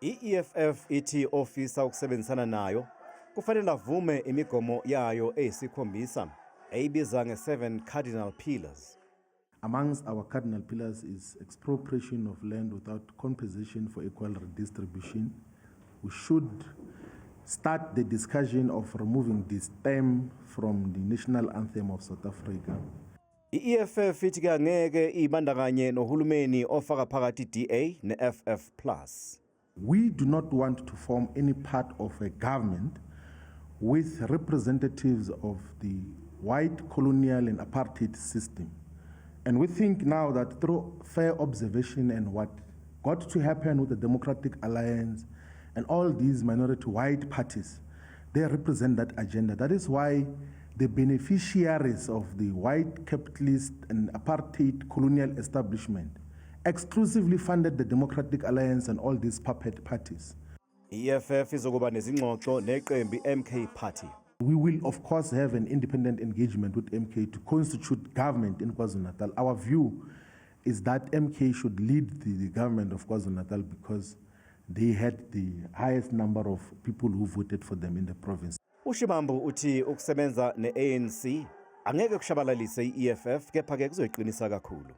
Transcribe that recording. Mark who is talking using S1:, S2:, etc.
S1: I-EFF ithi ofisa ukusebenzisana nayo kufanele avume imigomo yayo eyisikhombisa eyibiza nge-7 cardinal pillars.
S2: Amongst our cardinal pillars is expropriation of land without compensation for equal redistribution. We should start the discussion of removing the stem from the national anthem of South Africa.
S1: I-EFF ithi ke angeke ibandakanye nohulumeni ofaka phakathi DA ne-FF Plus.
S2: We do not want to form any part of a government with representatives of the white colonial and apartheid system. And we think now that through fair observation and what got to happen with the Democratic Alliance and all these minority white parties, they represent that agenda. That is why the beneficiaries of the white capitalist and apartheid colonial establishment exclusively funded the Democratic Alliance and all these puppet parties.
S1: I-EFF izokuba nezingxoxo neqembu MK Party.
S2: We will, of course, have an independent engagement with MK to constitute government in KwaZulu-Natal. Our view is that MK should lead the government of KwaZulu-Natal because they had the highest number of people who voted for them in the province.
S1: uShibambu uthi ukusebenza ne-ANC angeke kushabalalise i-EFF kepha ke kuzoyiqinisa kakhulu.